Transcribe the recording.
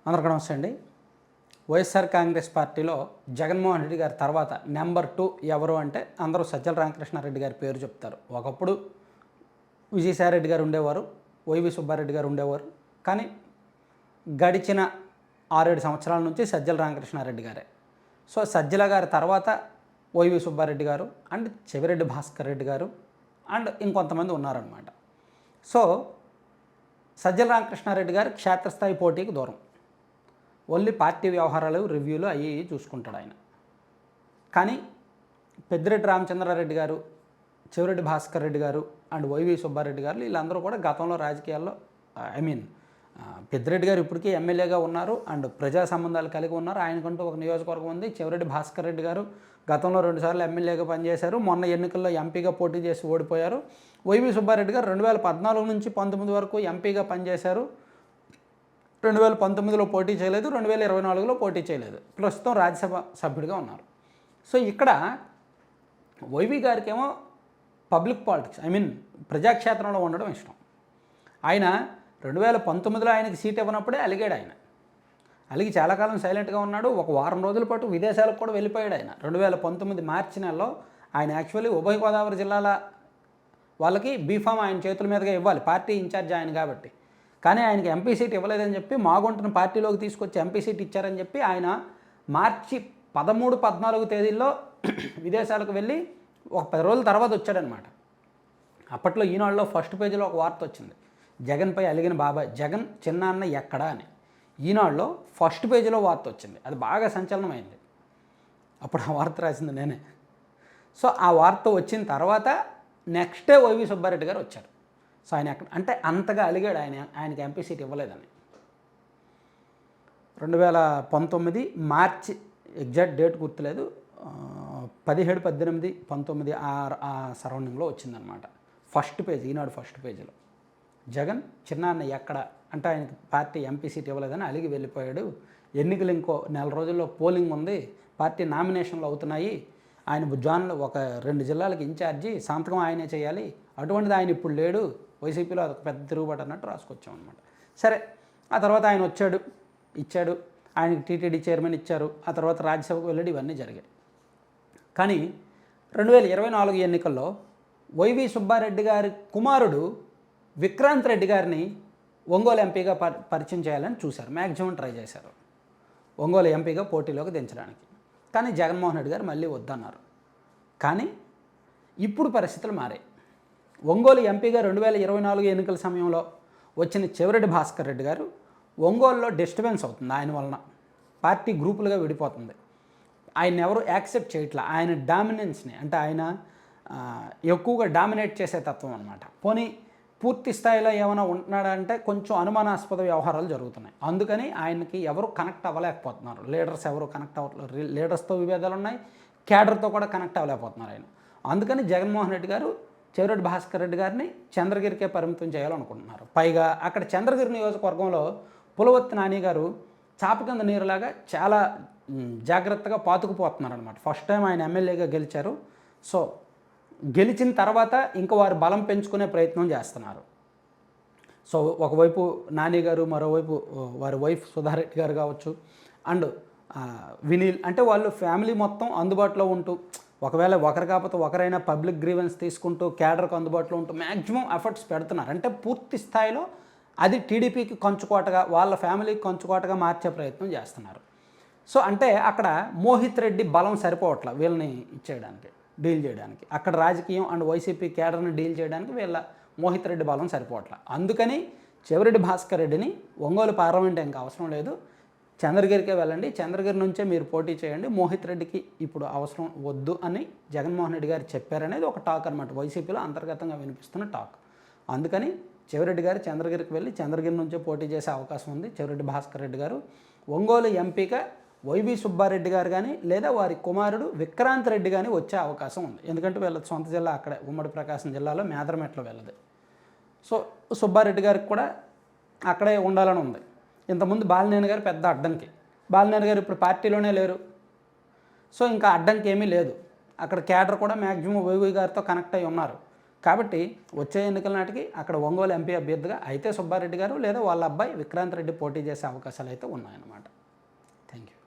అందరికీ నమస్తే అండి. వైఎస్ఆర్ కాంగ్రెస్ పార్టీలో జగన్మోహన్ రెడ్డి గారి తర్వాత నెంబర్ 2 ఎవరు అంటే అందరూ సజ్జల రామకృష్ణారెడ్డి గారి పేరు చెప్తారు. ఒకప్పుడు విజయసాయిరెడ్డి గారు ఉండేవారు, వైవి సుబ్బారెడ్డి గారు ఉండేవారు. కానీ గడిచిన 6-7 సంవత్సరాల నుంచి సజ్జల రామకృష్ణారెడ్డి గారే. సో సజ్జల గారి తర్వాత వైవి సుబ్బారెడ్డి గారు అండ్ చెవిరెడ్డి భాస్కర్ రెడ్డి గారు అండ్ ఇంకొంతమంది ఉన్నారనమాట. సో సజ్జల రామకృష్ణారెడ్డి గారు క్షేత్రస్థాయి పోటీకి దూరం. ఓన్లీ పార్టీ వ్యవహారాలు రివ్యూలు అవి చూసుకుంటాడు ఆయన. కానీ పెద్దిరెడ్డి రామచంద్రారెడ్డి గారు, చెవిరెడ్డి భాస్కర్ రెడ్డి గారు అండ్ వైవి సుబ్బారెడ్డి గారు వీళ్ళందరూ కూడా గతంలో రాజకీయాల్లో పెద్దిరెడ్డి గారు ఇప్పటికీ ఎమ్మెల్యేగా ఉన్నారు అండ్ ప్రజా సంబంధాలు కలిగి ఉన్నారు. ఆయనకంటూ ఒక నియోజకవర్గం ఉంది. చెవిరెడ్డి భాస్కర్ రెడ్డి గారు గతంలో 2 సార్లు ఎమ్మెల్యేగా పనిచేశారు. మొన్న ఎన్నికల్లో ఎంపీగా పోటీ చేసి ఓడిపోయారు. వైవి సుబ్బారెడ్డి గారు 2014 నుంచి 19 వరకు ఎంపీగా పనిచేశారు. 2019లో పోటీ చేయలేదు, 2024లో పోటీ చేయలేదు. ప్రస్తుతం రాజ్యసభ సభ్యుడిగా ఉన్నారు. సో ఇక్కడ వైవి గారికేమో పబ్లిక్ పాలిటిక్స్ ప్రజాక్షేత్రంలో ఉండడం ఇష్టం. ఆయన 2019లో ఆయనకి సీట్ ఇవ్వనప్పుడే అలిగాడు. ఆయన అలిగి చాలా కాలం సైలెంట్గా ఉన్నాడు. ఒక వారం రోజుల పాటు విదేశాలకు కూడా వెళ్ళిపోయాడు. ఆయన 2019 మార్చి నెలలో ఆయన యాక్చువల్లీ ఉభయ గోదావరి జిల్లాల వాళ్ళకి బీఫామ్ ఆయన చేతుల మీదుగా ఇవ్వాలి, పార్టీ ఇన్ఛార్జ్ ఆయన కాబట్టి. కానీ ఆయనకి ఎంపీ సీట్ ఇవ్వలేదని చెప్పి మాగుంటను పార్టీలోకి తీసుకొచ్చి ఎంపీ సీట్ ఇచ్చారని చెప్పి ఆయన మార్చి 13, 14 తేదీల్లో విదేశాలకు వెళ్ళి ఒక 10 రోజుల తర్వాత వచ్చాడనమాట. అప్పట్లో ఈనాడులో ఫస్ట్ పేజీలో ఒక వార్త వచ్చింది, జగన్పై అలిగిన బాబాయ్, జగన్ చిన్నాన్న ఎక్కడా అని. ఈనాడులో ఫస్ట్ పేజీలో వార్త వచ్చింది. అది బాగా సంచలనమైంది. అప్పుడు ఆ వార్త రాసింది నేనే. సో ఆ వార్త వచ్చిన తర్వాత నెక్స్ట్ డే వైవి సుబ్బారెడ్డి గారు వచ్చారు. సో ఆయన అంటే అంతగా అలిగాడు ఆయనకి ఎంపీ సీట్ ఇవ్వలేదని. 2019 మార్చి, ఎగ్జాక్ట్ డేట్ గుర్తులేదు, 17, 18, 19 ఆ సరౌండింగ్లో వచ్చిందనమాట. ఫస్ట్ పేజ్, ఈనాడు ఫస్ట్ పేజీలో జగన్ చిన్నాన్న ఎక్కడ అంటే ఆయనకి పార్టీ ఎంపీ సీట్ ఇవ్వలేదని అలిగి వెళ్ళిపోయాడు. ఎన్నికలు ఇంకో 4 రోజుల్లో పోలింగ్ ఉంది, పార్టీ నామినేషన్లు అవుతున్నాయి, ఆయన జోన్లో ఒక 2 జిల్లాలకు ఇన్ఛార్జి, సంతకం ఆయనే చేయాలి, అటువంటిది ఆయన ఇప్పుడు లేడు, వైసీపీలో అదొక పెద్ద తిరుగుబాటు అన్నట్టు రాసుకొచ్చాం అనమాట. సరే, ఆ తర్వాత ఆయన ఇచ్చాడు, ఆయనకి టీటీడీ చైర్మన్ ఇచ్చారు. ఆ తర్వాత రాజ్యసభకు వెళ్ళాడు. ఇవన్నీ జరిగాయి. కానీ 2024 ఎన్నికల్లో వైవి సుబ్బారెడ్డి గారి కుమారుడు విక్రాంత్ రెడ్డి గారిని ఒంగోలు ఎంపీగా పరిచయం చేయాలని చూశారు. మ్యాక్సిమం ట్రై చేశారు ఒంగోలు ఎంపీగా పోటీలోకి దించడానికి. కానీ జగన్మోహన్ రెడ్డి గారు మళ్ళీ వద్దన్నారు. కానీ ఇప్పుడు పరిస్థితులు మారాయి. ఒంగోలు ఎంపీగా 2024 ఎన్నికల సమయంలో వచ్చిన చెవిరెడ్డి భాస్కర్ రెడ్డి గారు ఒంగోలులో డిస్టర్బెన్స్ అవుతుంది. ఆయన వలన పార్టీ గ్రూపులుగా విడిపోతుంది. ఆయన ఎవరు యాక్సెప్ట్ చేయట్లా. ఆయన డామినెన్స్ని అంటే ఆయన ఎక్కువగా డామినేట్ చేసే తత్వం అనమాట. పోనీ పూర్తి స్థాయిలో ఏమైనా ఉంటున్నాడంటే కొంచెం అనుమానాస్పద వ్యవహారాలు జరుగుతున్నాయి. అందుకని ఆయనకి ఎవరు కనెక్ట్ అవ్వలేకపోతున్నారు. లీడర్స్ ఎవరు కనెక్ట్ అవ్వట్లేదు. లీడర్స్తో విభేదాలు ఉన్నాయి, క్యాడర్తో కూడా కనెక్ట్ అవ్వలేకపోతున్నారు ఆయన. అందుకని జగన్మోహన్ రెడ్డి గారు చెవిరెడ్డి భాస్కర్ రెడ్డి గారిని చంద్రగిరికే పరిమితం చేయాలనుకుంటున్నారు. పైగా అక్కడ చంద్రగిరి నియోజకవర్గంలో పులవర్తి నాని గారు చాప కింద నీరులాగా చాలా జాగ్రత్తగా పాతుకుపోతున్నారనమాట. ఫస్ట్ టైం ఆయన ఎమ్మెల్యేగా గెలిచారు. సో గెలిచిన తర్వాత ఇంకా వారు బలం పెంచుకునే ప్రయత్నం చేస్తున్నారు. సో ఒకవైపు నాని గారు, మరోవైపు వారి వైఫ్ సుధారెడ్డి గారు కావచ్చు అండ్ వినీల్, అంటే వాళ్ళు ఫ్యామిలీ మొత్తం అందుబాటులో ఉంటూ, ఒకవేళ ఒకరు కాకపోతే ఒకరైనా పబ్లిక్ గ్రీవెన్స్ తీసుకుంటూ క్యాడర్కు అందుబాటులో ఉంటూ మ్యాక్సిమం ఎఫర్ట్స్ పెడుతున్నారు. అంటే పూర్తి స్థాయిలో అది టీడీపీకి కంచుకోటగా, వాళ్ళ ఫ్యామిలీకి కంచుకోటగా మార్చే ప్రయత్నం చేస్తున్నారు. సో అంటే అక్కడ మోహిత్ రెడ్డి బలం సరిపోవట్ల వీళ్ళని ఇచ్చేయడానికి, డీల్ చేయడానికి. అక్కడ రాజకీయం అండ్ వైసీపీ క్యాడర్ని డీల్ చేయడానికి వీళ్ళ మోహిత్ రెడ్డి బలం సరిపోవట్ల. అందుకని చెవిరెడ్డి భాస్కర్ రెడ్డిని ఒంగోలు పార్లమెంట్ ఇంకా అవసరం లేదు, చంద్రగిరికే వెళ్ళండి, చంద్రగిరి నుంచే మీరు పోటీ చేయండి, మోహిత్ రెడ్డికి ఇప్పుడు అవసరం వద్దు అని జగన్మోహన్ రెడ్డి గారు చెప్పారనేది ఒక టాక్ అనమాట. వైసీపీలో అంతర్గతంగా వినిపిస్తున్న టాక్. అందుకని చెవిరెడ్డి గారు చంద్రగిరికి వెళ్ళి చంద్రగిరి నుంచే పోటీ చేసే అవకాశం ఉంది. చెవిరెడ్డి భాస్కర్ రెడ్డి గారు ఒంగోలు ఎంపీగా వైవి సుబ్బారెడ్డి గారు కానీ లేదా వారి కుమారుడు విక్రాంత్ రెడ్డి కానీ వచ్చే అవకాశం ఉంది. ఎందుకంటే వీళ్ళ సొంత జిల్లా అక్కడే, ఉమ్మడి ప్రకాశం జిల్లాలో మేదరమెట్లో వెళ్ళదు. సో సుబ్బారెడ్డి గారికి కూడా అక్కడే ఉండాలని ఉంది. ఇంతకుముందు బాలినేని గారు పెద్ద అడ్డంకి, బాలినేని గారు ఇప్పుడు పార్టీలోనే లేరు. సో ఇంకా అడ్డంకి ఏమీ లేదు. అక్కడ క్యాడర్ కూడా మ్యాక్సిమం వైవి గారితో కనెక్ట్ అయి ఉన్నారు. కాబట్టి వచ్చే ఎన్నికల నాటికి అక్కడ ఒంగోలు ఎంపీ అభ్యర్థిగా అయితే సుబ్బారెడ్డి గారు లేదా వాళ్ళ అబ్బాయి విక్రాంత్ రెడ్డి పోటీ చేసే అవకాశాలు అయితే ఉన్నాయన్నమాట. Thank you.